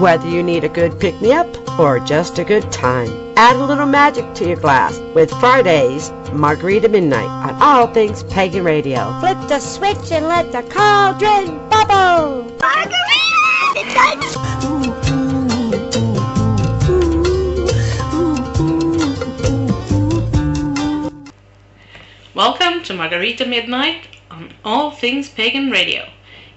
Whether you need a good pick-me-up or just a good time, add a little magic to your glass with Friday's Margarita Midnight on All Things Pagan Radio. Flip the switch and let the cauldron bubble. Margarita Midnight! Welcome to Margarita Midnight on All Things Pagan Radio.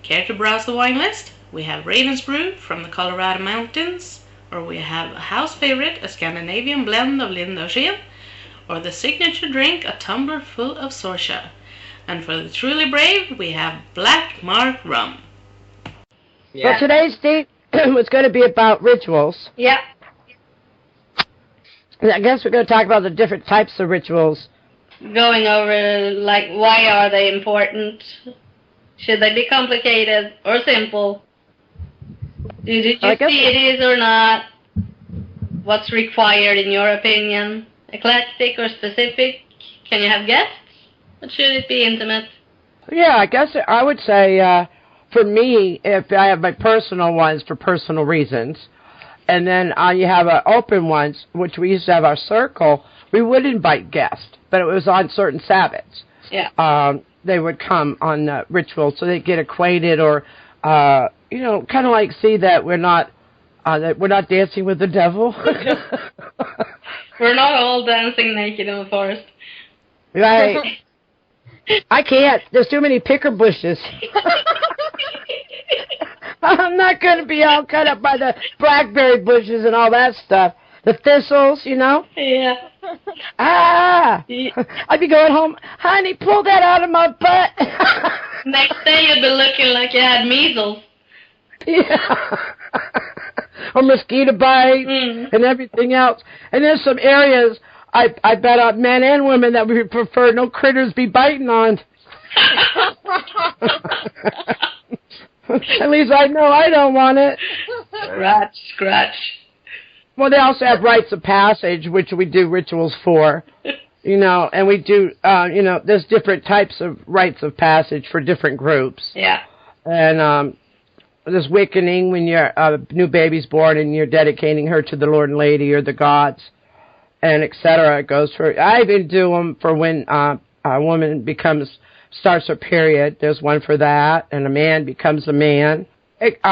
Care to browse the wine list? We have Raven's Brew from the Colorado Mountains, or we have a house favorite, a Scandinavian blend of Lindauer, or the signature drink, a tumbler full of Sorsha. And for the truly brave, we have Black Mark Rum. Yeah. Well, today's date was going to be about rituals. Yeah. I guess we're going to talk about the different types of rituals. Going over, like, why are they important? Should they be complicated or simple? Did you see it is or not? What's required in your opinion? Eclectic or specific? Can you have guests? Or should it be intimate? Yeah, I guess I would say, for me, if I have my personal ones for personal reasons, and then you have open ones, which we used to have our circle, we would invite guests, but it was on certain Sabbaths. Yeah. They would come on the ritual, so they'd get acquainted, or kind of like see that we're not dancing with the devil. We're not all dancing naked in the forest. Right. I can't. There's too many picker bushes. I'm not going to be all cut up by the blackberry bushes and all that stuff. The thistles, Yeah. I'd be going home, honey, pull that out of my butt. Next day you'd be looking like you had measles. Yeah. Or mosquito bite and everything else. And there's some areas, I bet men and women that we prefer no critters be biting on. At least I know I don't want it. Scratch. Well, they also have rites of passage, which we do rituals for, and we do, there's different types of rites of passage for different groups. Yeah. And there's Wickening when your new baby's born and you're dedicating her to the Lord and Lady or the gods, and et cetera. It goes for, I even do them for when a woman starts her period. There's one for that, and a man becomes a man.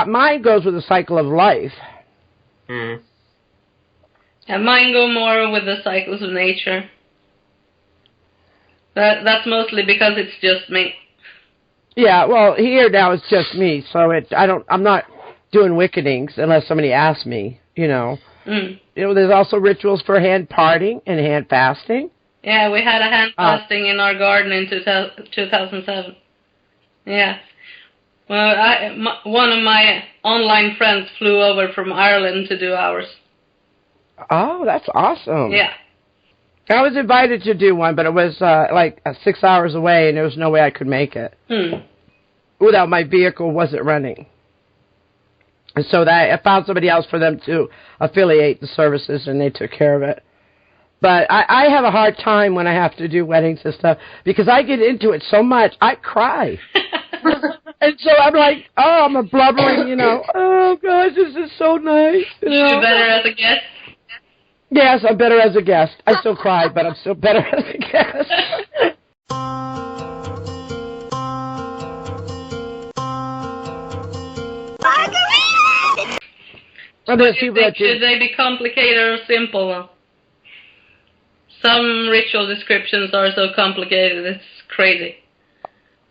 Mine goes with the cycle of life. Mm. And mine go more with the cycles of nature. That's mostly because it's just me. Yeah, well, here now it's just me, so I'm not doing wickenings unless somebody asks me, Mm. There's also rituals for hand parting and hand fasting. Yeah, we had a hand fasting in our garden in 2007. Yeah. Well, one of my online friends flew over from Ireland to do ours. Oh, that's awesome. Yeah. I was invited to do one, but it was 6 hours away, and there was no way I could make it. Without my vehicle wasn't running. And so I found somebody else for them to affiliate the services, and they took care of it. But I have a hard time when I have to do weddings and stuff, because I get into it so much, I cry. And so I'm like, I'm a blubbering, oh, gosh, this is so nice. You're better as a guest? Yes, I'm better as a guest. I still cry, but I'm still better as a guest. Should they be complicated or simple? Some ritual descriptions are so complicated, it's crazy.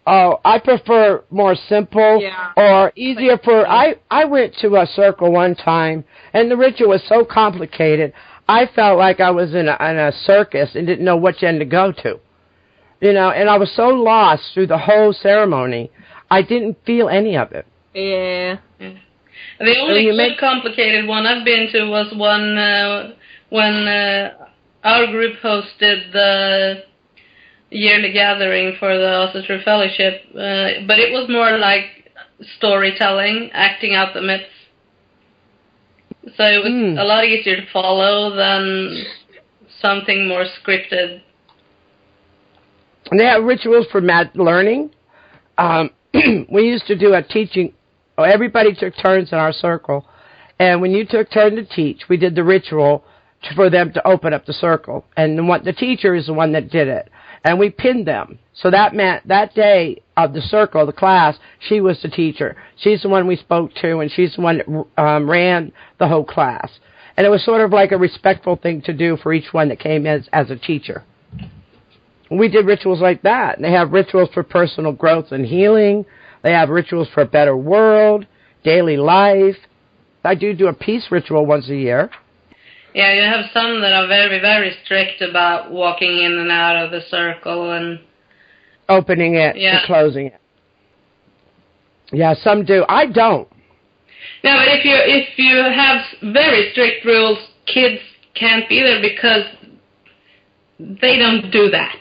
Oh, I prefer more simple or easier for... I went to a circle one time, and the ritual was so complicated, I felt like I was in a circus and didn't know which end to go to. And I was so lost through the whole ceremony, I didn't feel any of it. Yeah. The only complicated one I've been to was one when our group hosted the yearly gathering for the Osseter Fellowship, but it was more like storytelling, acting out the myths. So it was a lot easier to follow than something more scripted. And they have rituals for learning. We used to do a teaching. Everybody took turns in our circle, And when you took turn to teach, we did the ritual for them to open up the circle. And the teacher is the one that did it. And we pinned them. So that meant that day of the circle, the class, she was the teacher. She's the one we spoke to, and she's the one that ran the whole class. And it was sort of like a respectful thing to do for each one that came as a teacher. We did rituals like that. And they have rituals for personal growth and healing. They have rituals for a better world, daily life. I do a peace ritual once a year. Yeah, you have some that are very, very strict about walking in and out of the circle and opening it and closing it. Yeah, some do. I don't. No, but if you have very strict rules, kids can't be there because they don't do that.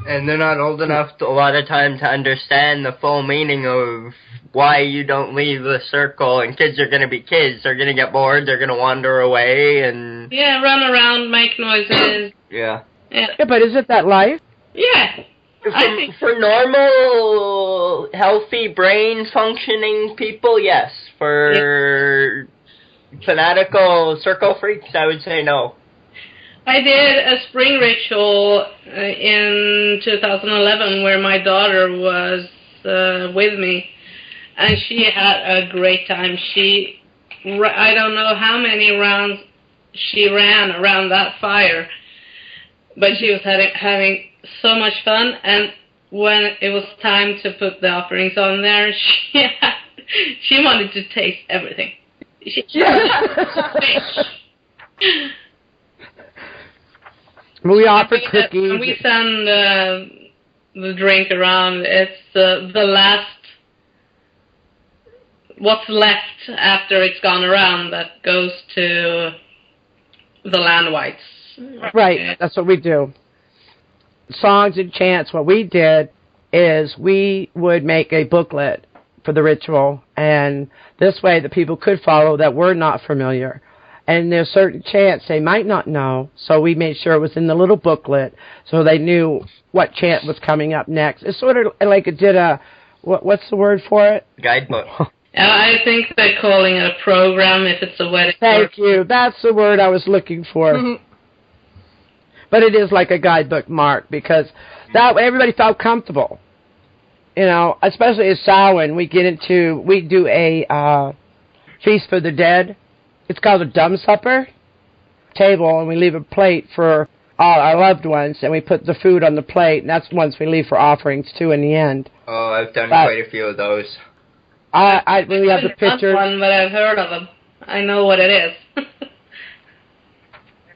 And they're not old enough a lot of time to understand the full meaning of why you don't leave the circle, and kids are going to be kids. They're going to get bored, they're going to wander away, and... Yeah, run around, make noises. Yeah. Yeah, but is it that life? Yeah. For normal, healthy, brain-functioning people, yes. For fanatical circle freaks, I would say no. I did a spring ritual in 2011 where my daughter was with me, and she had a great time. I don't know how many rounds she ran around that fire, but she was having so much fun, and when it was time to put the offerings on there, she wanted to taste everything. We offer cookies. When we send the drink around, it's the last, what's left after it's gone around that goes to the land whites. Right, that's what we do. Songs and chants, what we did is we would make a booklet for the ritual, and this way the people could follow that were not familiar. And there's certain chants they might not know, so we made sure it was in the little booklet so they knew what chant was coming up next. It's sort of like it did a, what's the word for it? Guidebook. I think they're calling it a program if it's a wedding. Thank you. That's the word I was looking for. Mm-hmm. But it is like a guidebook, Mark, because that way everybody felt comfortable. You know, especially at Samhain, we do a feast for the dead. It's called a dumb supper table, and we leave a plate for all our loved ones, and we put the food on the plate, and that's once we leave for offerings, too, in the end. Oh, I've done quite a few of those. We have the pictures. One, but I've heard of them. I know what it is.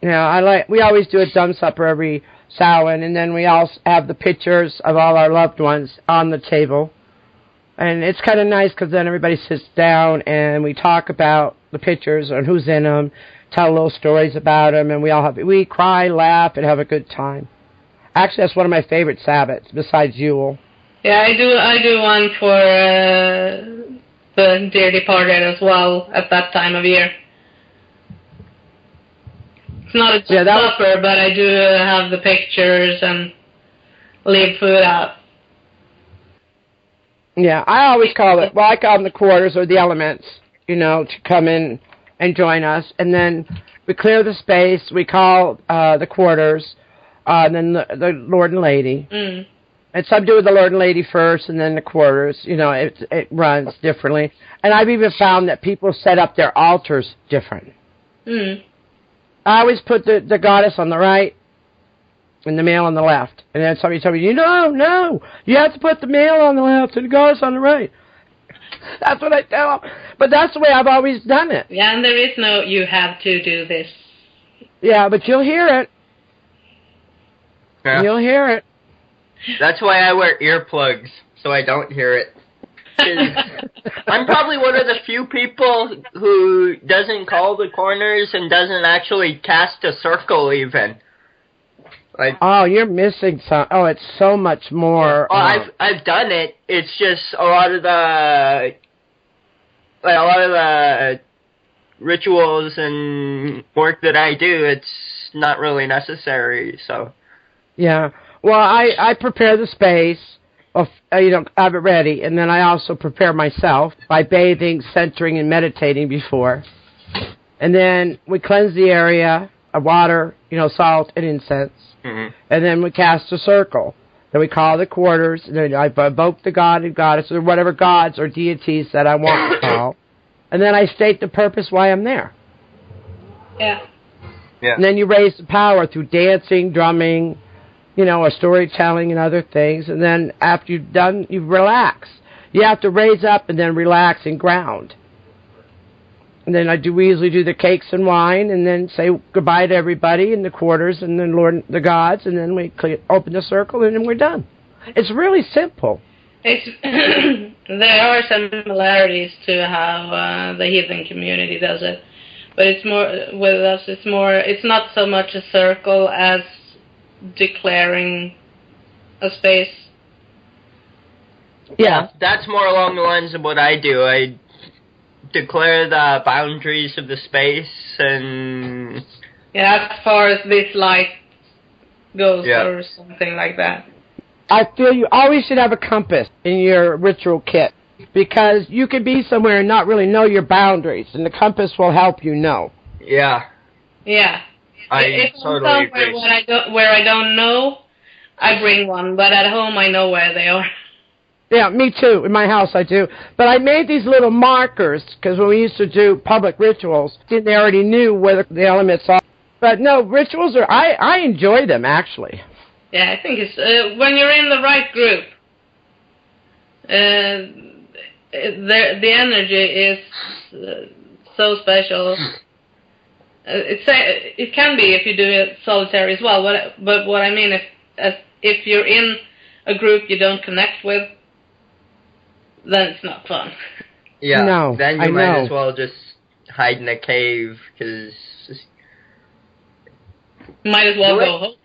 Yeah, we always do a dumb supper every Samhain, and then we also have the pictures of all our loved ones on the table. And it's kind of nice because then everybody sits down and we talk about the pictures and who's in them, tell little stories about them, and we cry, laugh, and have a good time. Actually, that's one of my favorite Sabbats besides Yule. Yeah, I do one for the dear departed as well at that time of year. It's not a supper, but I do have the pictures and leave food out. Yeah, I always call them the quarters or the elements, to come in and join us. And then we clear the space, we call the quarters, and then the Lord and Lady. Mm. And some do the Lord and Lady first and then the quarters. It runs differently. And I've even found that people set up their altars different. Mm. I always put the goddess on the right and the male on the left. And then somebody told me, no, you have to put the male on the left and the goddess on the right. That's what I tell them. But that's the way I've always done it. Yeah, and there is no, you have to do this. Yeah, but you'll hear it. Yeah. You'll hear it. That's why I wear earplugs, so I don't hear it. I'm probably one of the few people who doesn't call the corners and doesn't actually cast a circle even. Oh, you're missing some. Oh, it's so much more. Oh, I've done it. It's just a lot of the rituals and work that I do. It's not really necessary. So. Yeah. Well, I prepare the space, have it ready, and then I also prepare myself by bathing, centering, and meditating before. And then we cleanse the area of water, salt, and incense. Mm-hmm. And then we cast a circle. Then we call the quarters. And then I evoke the god and goddess, or whatever gods or deities that I want to call. And then I state the purpose why I'm there. Yeah. And then you raise the power through dancing, drumming, or storytelling and other things. And then after you've done, you relax. You have to raise up and then relax and ground. And then we usually do the cakes and wine, and then say goodbye to everybody in the quarters, and then Lord the gods, and then we open the circle, and then we're done. It's really simple. There are similarities to how the heathen community does it, but it's more with us. It's not so much a circle as declaring a space. Yeah, that's more along the lines of what I do. I declare the boundaries of the space, and as far as this light goes, or something like that. I feel you always should have a compass in your ritual kit, because you could be somewhere and not really know your boundaries, and the compass will help you know. Yeah. I totally agree. Where I don't know, I bring one, but at home I know where they are. Yeah, me too. In my house I do. But I made these little markers, because when we used to do public rituals, they already knew where the elements are. But no, rituals I enjoy them, actually. Yeah, I think it's, when you're in the right group, the energy is so special. It can be if you do it solitary as well, but what I mean if you're in a group you don't connect with, then it's not fun. Yeah, no, then you might as well just hide in a cave, because might as well go home.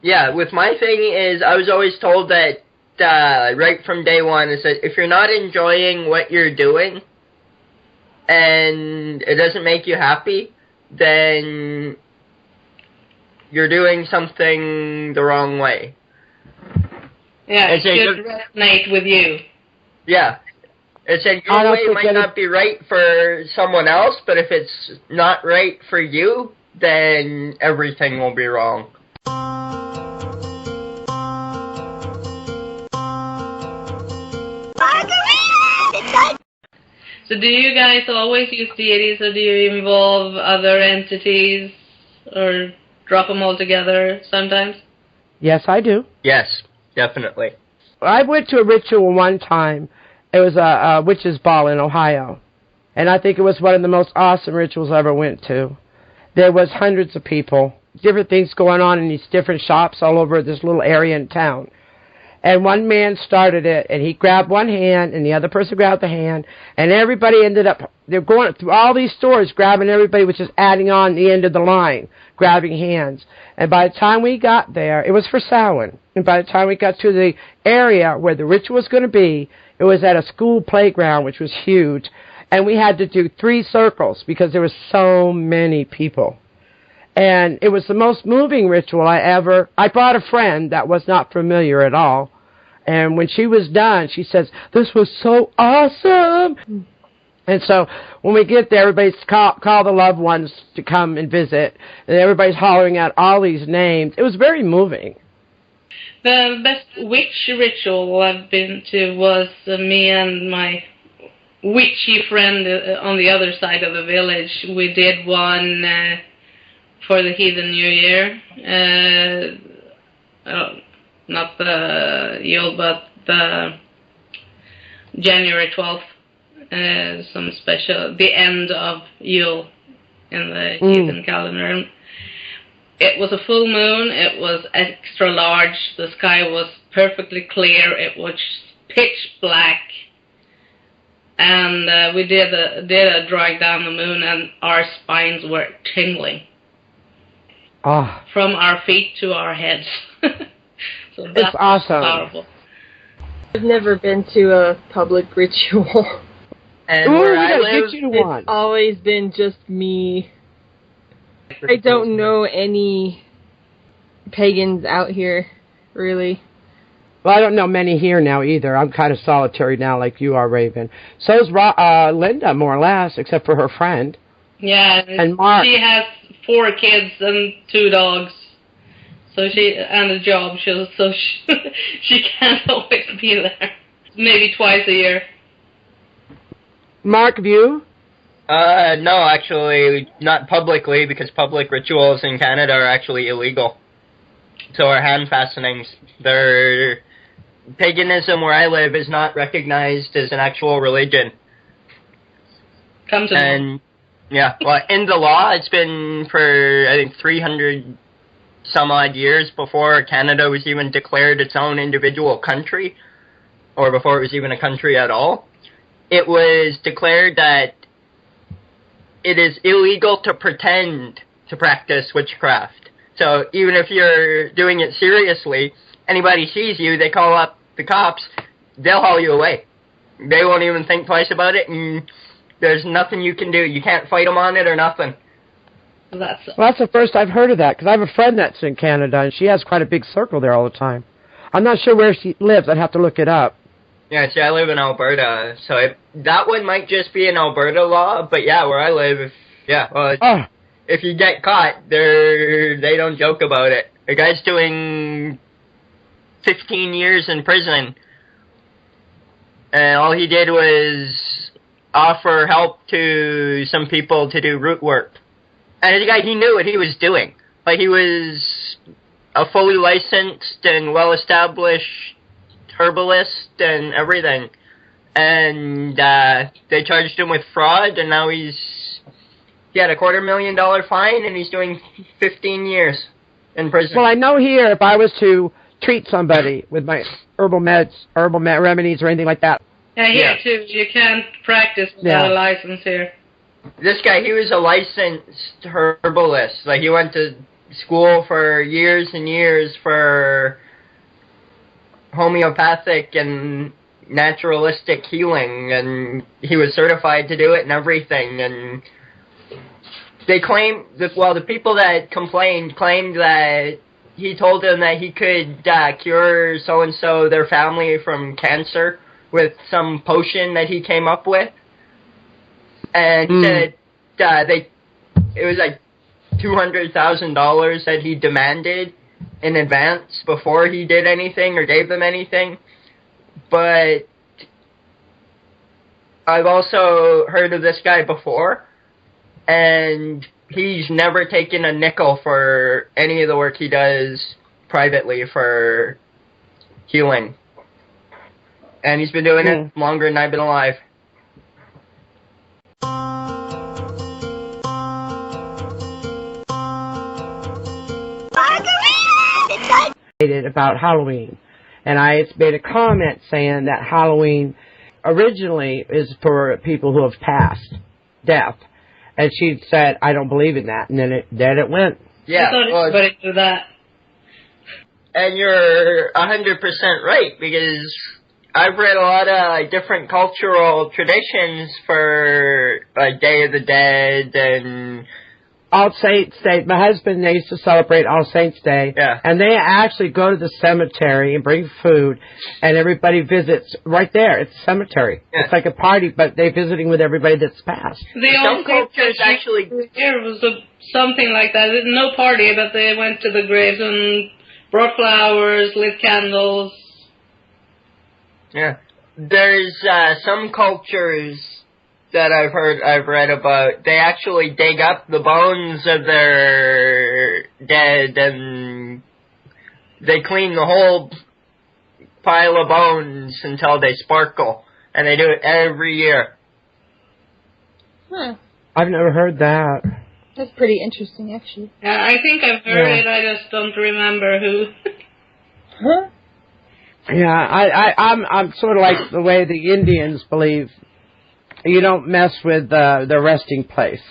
Yeah, with my thing is, I was always told that right from day one, is that if you're not enjoying what you're doing and it doesn't make you happy, then you're doing something the wrong way. Yeah, it should resonate with you. Yeah. It said your way might not be right for someone else, but if it's not right for you, then everything will be wrong. Margarita Midnight! So do you guys always use deities, or do you involve other entities, or drop them all together sometimes? Yes, I do. Yes, definitely. I went to a ritual one time. It was a witch's ball in Ohio. And I think it was one of the most awesome rituals I ever went to. There was hundreds of people, different things going on in these different shops all over this little area in town. And one man started it, and he grabbed one hand, and the other person grabbed the hand, and everybody ended up, they're going through all these stores, grabbing everybody, which is adding on the end of the line, grabbing hands. And by the time we got there, it was for Samhain, and by the time we got to the area where the ritual was going to be, it was at a school playground, which was huge, and we had to do 3 circles because there were so many people. And it was the most moving ritual I brought a friend that was not familiar at all. And when she was done, she says, "This was so awesome." And so when we get there, everybody's call the loved ones to come and visit. And everybody's hollering out all these names. It was very moving. The best witch ritual I've been to was me and my witchy friend on the other side of the village. We did one for the heathen New Year, not the Yule, but the January 12th, some special, the end of Yule in the heathen calendar. It was a full moon, it was extra large, the sky was perfectly clear, it was pitch black, and we did a drag down the moon, and our spines were tingling. From our feet to our heads. So that's awesome. Powerful. I've never been to a public ritual. And where I live, it's always been just me. I don't know any pagans out here, really. Well, I don't know many here now either. I'm kind of solitary now like you are, Raven. So's Linda, more or less, except for her friend. Yeah, and Mark. She has 4 kids and 2 dogs. So and a job, so she can't always be there. Maybe twice a year. Mark, you? No, actually, not publicly, because public rituals in Canada are actually illegal. So our hand fastenings, paganism where I live is not recognized as an actual religion. Come to me. Yeah, well, in the law, it's been for, I think, 300 some odd years before Canada was even declared its own individual country, or before it was even a country at all. It was declared that it is illegal to pretend to practice witchcraft. So even if you're doing it seriously, anybody sees you, they call up the cops, they'll haul you away. They won't even think twice about it, and there's nothing you can do. You can't fight them on it or nothing. Well, that's the first I've heard of that, because I have a friend that's in Canada, and she has quite a big circle there all the time. I'm not sure where she lives. I'd have to look it up. Yeah, see, I live in Alberta, so that one might just be an Alberta law, but yeah, where I live, if you get caught, they don't joke about it. A guy's doing 15 years in prison, and all he did was offer help to some people to do root work. And the guy, he knew what he was doing. Like, he was a fully licensed and well-established herbalist and everything. And they charged him with fraud, and now he had a $250,000 fine, and he's doing 15 years in prison. Well, I know here, if I was to treat somebody with my herbal remedies or anything like that. Yeah, here too. You can't practice without a license here. This guy, he was a licensed herbalist. Like, he went to school for years and years for homeopathic and naturalistic healing, and he was certified to do it and everything. And they claimed that, the people that claimed that he told them that he could cure so-and-so, their family, from cancer with some potion that he came up with. And he said it was like $200,000 that he demanded in advance before he did anything or gave them anything. But I've also heard of this guy before, and he's never taken a nickel for any of the work he does privately for healing. And he's been doing it longer than I've been alive. About Halloween, and I made a comment saying that Halloween originally is for people who have passed death, and she said, I don't believe in that, and then it went. Yeah, I thought everybody knew that. And you're 100% right, because I've read a lot of different cultural traditions for Day of the Dead and All Saints Day. My husband, they used to celebrate All Saints Day. Yeah. And they actually go to the cemetery and bring food, and everybody visits right there. It's a cemetery. Yeah. It's like a party, but they're visiting with everybody that's passed. Some cultures actually here was something like that. No party, but they went to the graves and brought flowers, lit candles. Yeah. There's some cultures that I've read about, they actually dig up the bones of their dead and they clean the whole pile of bones until they sparkle. And they do it every year. Huh. I've never heard that. That's pretty interesting, actually. Yeah, I think I've heard it, I just don't remember who. Huh? Yeah, I'm sort of like the way the Indians believe. You don't mess with the resting place.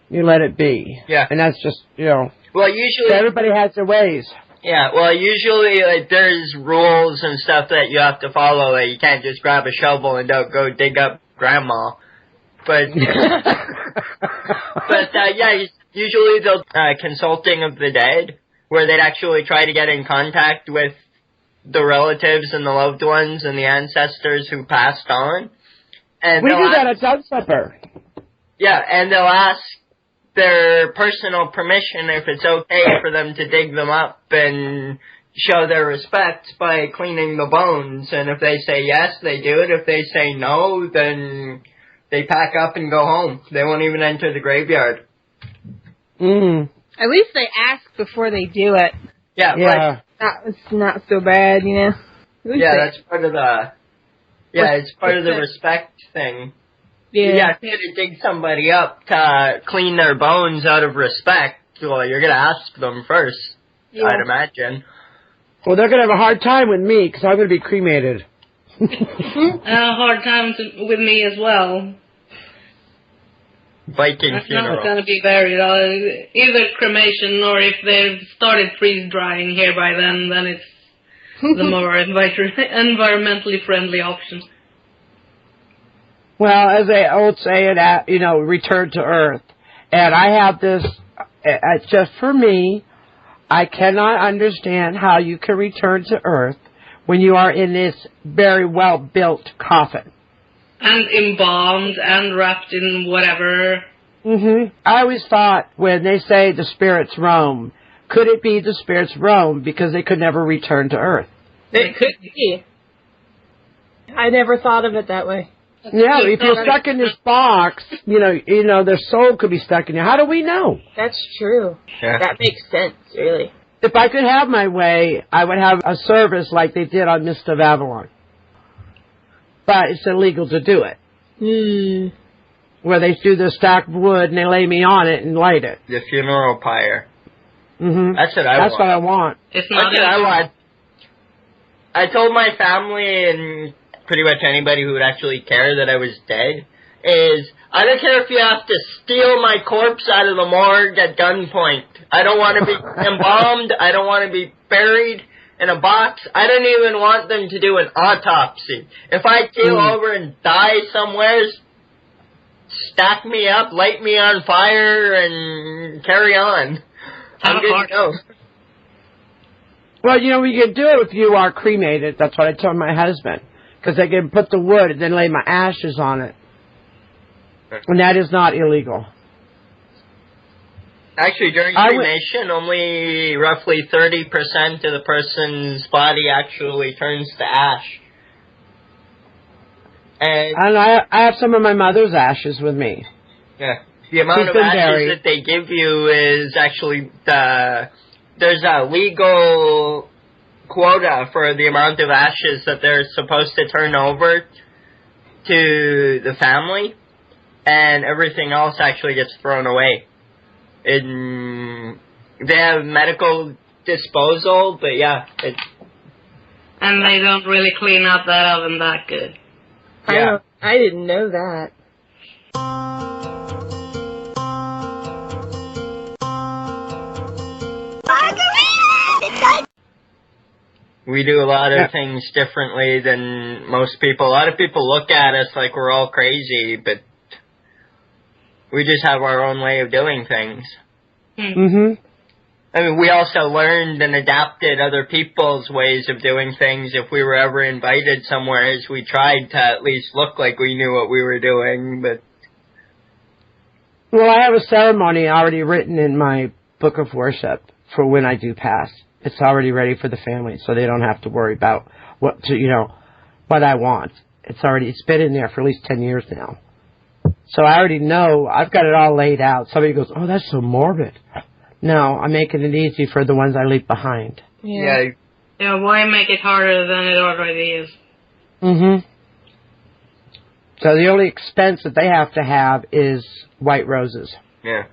You let it be. Yeah. And that's just, Well, usually everybody has their ways. Yeah, well, usually there's rules and stuff that you have to follow. Like, you can't just grab a shovel and don't go dig up grandma. But usually they'll consulting of the dead, where they'd actually try to get in contact with the relatives and the loved ones and the ancestors who passed on. And we do that at Dove Supper. Yeah, and they'll ask their personal permission if it's okay for them to dig them up and show their respect by cleaning the bones. And if they say yes, they do it. If they say no, then they pack up and go home. They won't even enter the graveyard. At least they ask before they do it. Yeah. It's not so bad, you know? Yeah, that's part of the... Yeah, it's part of the respect thing. Yeah. If you're going to dig somebody up to clean their bones out of respect, well, you're going to ask them first, I'd imagine. Well, they're going to have a hard time with me because I'm going to be cremated. A hard time with me as well. Viking funeral. It's not going to be buried. Either cremation or if they've started freeze drying here by then it's the more environmentally friendly option. Well, as they old say it, return to earth. And I have this, just for me, I cannot understand how you can return to earth when you are in this very well-built coffin. And embalmed and wrapped in whatever. I always thought when they say the spirits roam, could it be the spirits roam because they could never return to earth? It could be. I never thought of it that way. Yeah, if you're stuck in this box, their soul could be stuck in you. How do we know? That's true. Yeah. That makes sense, really. If I could have my way, I would have a service like they did on Mist of Avalon. But it's illegal to do it. Where they do the stacked wood and they lay me on it and light it. The funeral pyre. That's what I want. That's what I want. It's not That's what I want. I told my family and pretty much anybody who would actually care that I was dead is, I don't care if you have to steal my corpse out of the morgue at gunpoint. I don't want to be embalmed. I don't want to be buried in a box. I don't even want them to do an autopsy. If I keel over and die somewhere, stack me up, light me on fire, and carry on. I'm good to go. Well, we can do it if you are cremated. That's what I told my husband. Because they can put the wood and then lay my ashes on it. And that is not illegal. Actually, during cremation, only roughly 30% of the person's body actually turns to ash. And I have some of my mother's ashes with me. Yeah. The amount of ashes that they give you is actually there's a legal quota for the amount of ashes that they're supposed to turn over to the family, and everything else actually gets thrown away. They have medical disposal, but yeah. And they don't really clean up that oven that good. Yeah. I didn't know that. We do a lot of things differently than most people. A lot of people look at us like we're all crazy, but we just have our own way of doing things. I mean, we also learned and adapted other people's ways of doing things. If we were ever invited somewhere, we tried to at least look like we knew what we were doing, but... Well, I have a ceremony already written in my book of worship for when I do pass. It's already ready for the family, so they don't have to worry about what I want. It's been in there for at least 10 years now. So I already know, I've got it all laid out. Somebody goes, oh, that's so morbid. No, I'm making it easy for the ones I leave behind. Yeah, why make it harder than it already is? So the only expense that they have to have is white roses. Yeah.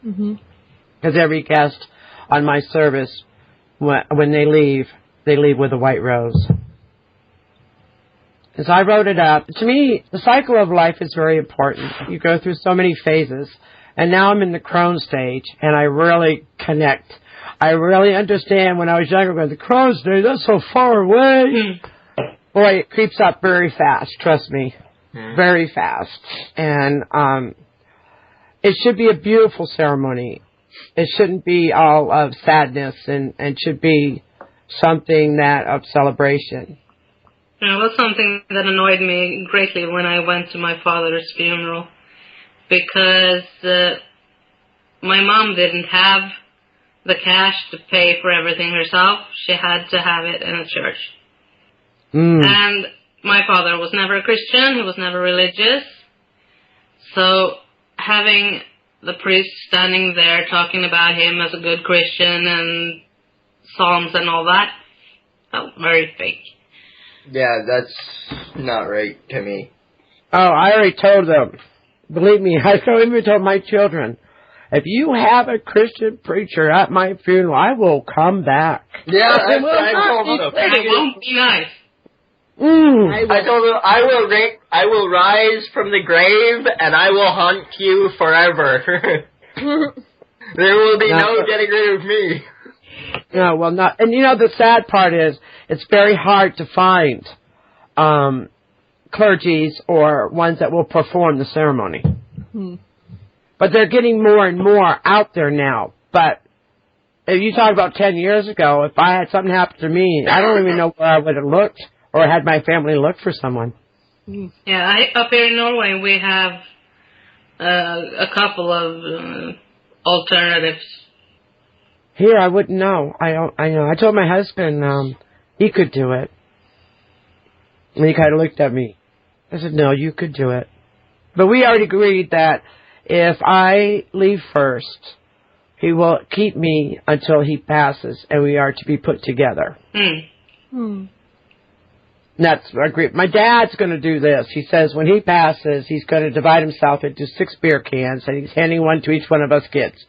Because every guest on my service, when they leave with a white rose. As I wrote it up, to me, the cycle of life is very important. You go through so many phases. And now I'm in the crone stage, and I really connect. I really understand when I was younger, going, the crone stage, that's so far away. Boy, it creeps up very fast, trust me. Very fast. And it should be a beautiful ceremony. It shouldn't be all of sadness, and should be something that of celebration. It was something that annoyed me greatly when I went to my father's funeral, because my mom didn't have the cash to pay for everything herself. She had to have it in a church. And my father was never a Christian. He was never religious. So having the priest standing there talking about him as a good Christian and psalms and all that felt very fake. Yeah, that's not right to me. Oh, I already told them. Believe me, I even told my children, if you have a Christian preacher at my funeral, I will come back. Yeah, that's what I told them. And it won't be nice. I told them, I will rise from the grave and I will haunt you forever. There will be no getting rid of me. No, well, not. And the sad part is, it's very hard to find clergies or ones that will perform the ceremony. But they're getting more and more out there now. But if you talk about 10 years ago, if I had something happen to me, I don't even know where I would have looked or had my family look for someone. Yeah, up here in Norway we have a couple of alternatives. Here, I wouldn't know. I know. I told my husband he could do it. And he kind of looked at me. I said, no, you could do it. But we already agreed that if I leave first, he will keep me until he passes, and we are to be put together. That's agreed. My dad's going to do this. He says when he passes, he's going to divide himself into 6 beer cans, and he's handing one to each one of us kids.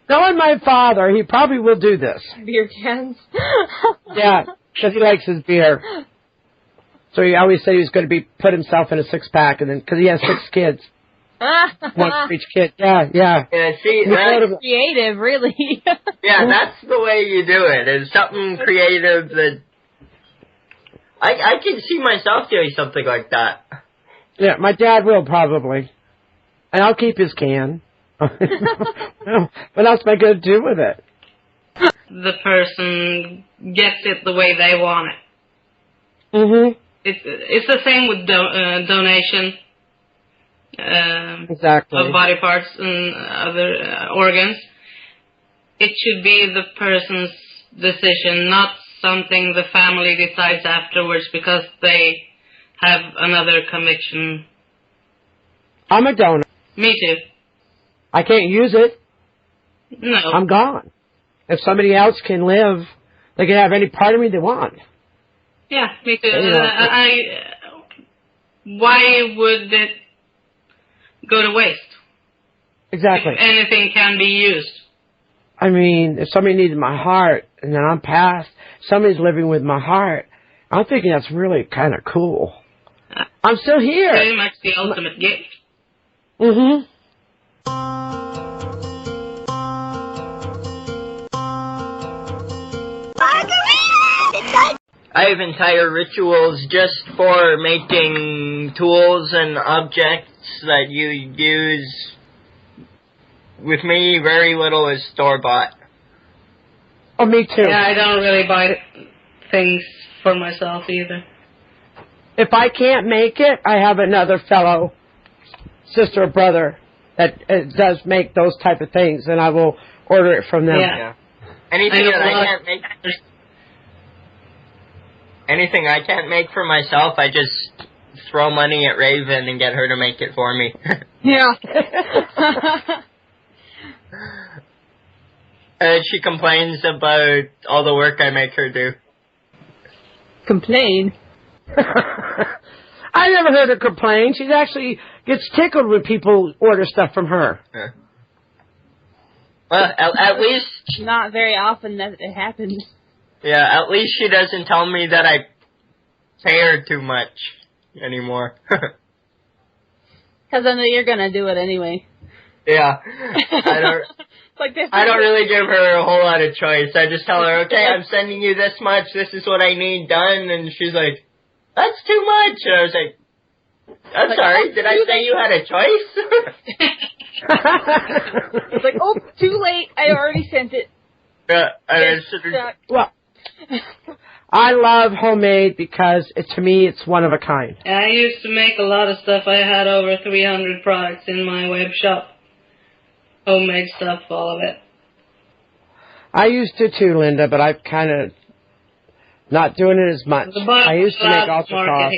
Knowing my father, he probably will do this. Beer cans? Yeah, because he likes his beer. So he always said he was going to put himself in a 6-pack, and then because he has 6 kids. One for each kid. Yeah. Yeah, see, that's creative, really. Yeah, that's the way you do it. It's something creative that I can see myself doing something like that. Yeah, my dad will probably. And I'll keep his can. What else am I going to do with it? The person gets it the way they want it. Mm-hmm. It's the same with donation. Exactly. Of body parts and other organs. It should be the person's decision, not something the family decides afterwards because they have another conviction. I'm a donor. Me too. I can't use it. No. I'm gone. If somebody else can live, they can have any part of me they want. Yeah, me too. Why would it go to waste? Exactly. If anything can be used. I mean, if somebody needed my heart and then I'm passed, somebody's living with my heart, I'm thinking that's really kind of cool. I'm still here. Pretty much the ultimate gift. Mm-hmm. I have entire rituals just for making tools and objects that you use. With me, very little is store-bought. Oh, me too. Yeah, I don't really buy things for myself either. If I can't make it, I have another fellow sister or brother that does make those type of things, and I will order it from them. Yeah. Anything I can't make for myself, I just throw money at Raven and get her to make it for me. Yeah. She complains about all the work I make her do. Complain? I never heard her complain. She actually gets tickled when people order stuff from her. Yeah. Well, at least... Not very often that it happens. Yeah, at least she doesn't tell me that I pay her too much anymore. Because I know you're going to do it anyway. Yeah. I don't really give her a whole lot of choice. I just tell her, okay, I'm sending you this much, this is what I need done, and she's like, that's too much. And I was like, I'm sorry, did I say you had a choice? It's like, oh, too late. I already sent it. Well, I love homemade because, to me, it's one of a kind. And I used to make a lot of stuff. I had over 300 products in my web shop. Homemade stuff, all of it. I used to too, Linda, but I've kind of not doing it as much. I used to make altar cloths.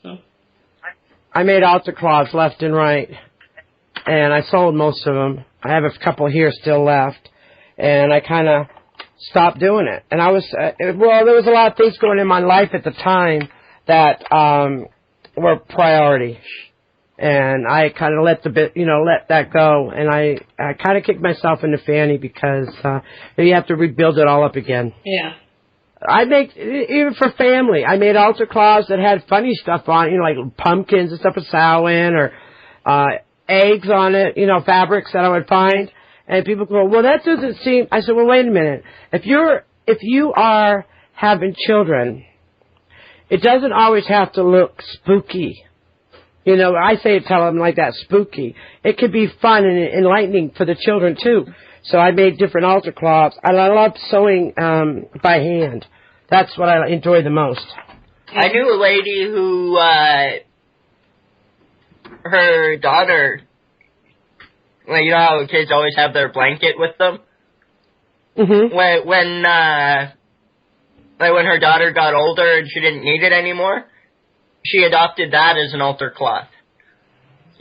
So. I made altar cloths left and right, and I sold most of them. I have a couple here still left, and I kind of stopped doing it. And I was, there was a lot of things going in my life at the time that were priority. And I kind of let that go. And I kind of kicked myself in the fanny because you have to rebuild it all up again. Yeah. I make, even for family, I made altar cloths that had funny stuff on it, like pumpkins and stuff with sow in, or eggs on it, fabrics that I would find. And people go, well, that doesn't seem, I said, well, wait a minute. If you are having children, it doesn't always have to look spooky. I say tell them like that, spooky. It could be fun and enlightening for the children, too. So I made different altar cloths. And I love sewing by hand. That's what I enjoy the most. I knew a lady who, her daughter, well, you know how kids always have their blanket with them? Mm-hmm. When her daughter got older and she didn't need it anymore, she adopted that as an altar cloth.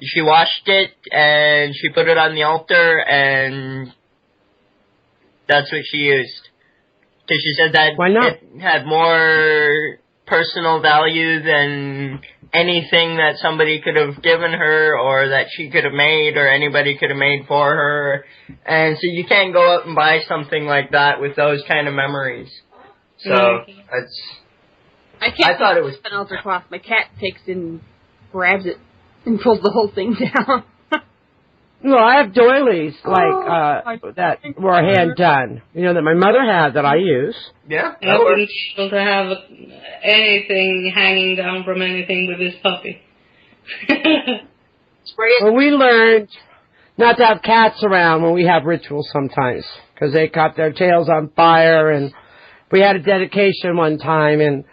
She washed it, and she put it on the altar, and that's what she used. Because she said that it had more personal value than anything that somebody could have given her, or that she could have made, or anybody could have made for her. And so you can't go out and buy something like that with those kind of memories. So, I thought it was an altar cloth. My cat takes it and grabs it and pulls the whole thing down. Well, I have doilies that were hand done. That my mother had that I use. Yeah, I wouldn't be able to have anything hanging down from anything with this puppy. Well, we learned not to have cats around when we have rituals sometimes, because they caught their tails on fire. And we had a dedication one time, and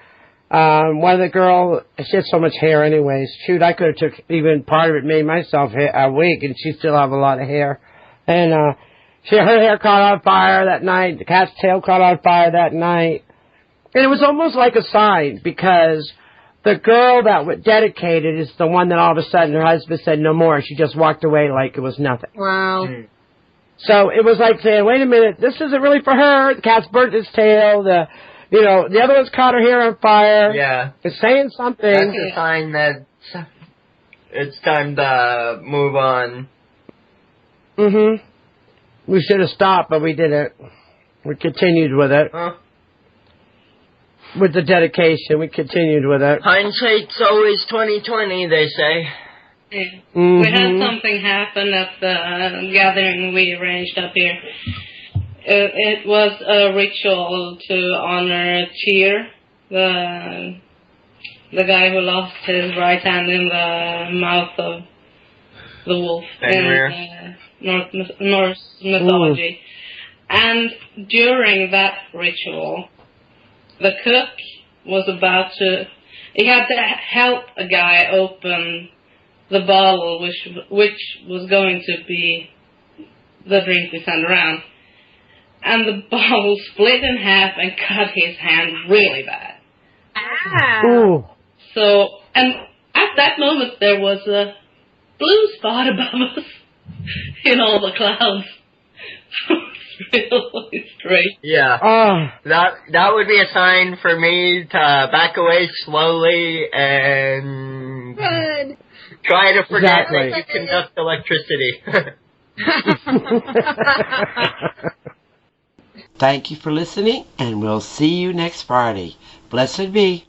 one of the girls, she had so much hair anyways. Shoot, I could have took even part of it, made myself a wig, and she'd still have a lot of hair. And her hair caught on fire that night. The cat's tail caught on fire that night. And it was almost like a sign, because the girl that dedicated is the one that all of a sudden her husband said no more. She just walked away like it was nothing. Wow. So it was like saying, wait a minute, this isn't really for her. The cat's burnt its tail. The other one's caught her hair on fire. Yeah. It's saying something. That's a sign that it's time to move on. Mm-hmm. We should have stopped, but we didn't. We continued with it. Huh? With the dedication, we continued with it. Hindsight's always 20/20, they say. Yeah. Mm-hmm. We had something happen at the gathering we arranged up here. It was a ritual to honor Tyr, the guy who lost his right hand in the mouth of the wolf in Norse mythology. And during that ritual, the cook was about to... He had to help a guy open the bottle, which was going to be the drink we sent around. And the bottle split in half and cut his hand really bad. Ah. Ooh. So, and at that moment there was a blue spot above us in all the clouds. It's really strange. Yeah. That would be a sign for me to back away slowly and try to forget that you conduct electricity. Thank you for listening, and we'll see you next Friday. Blessed be.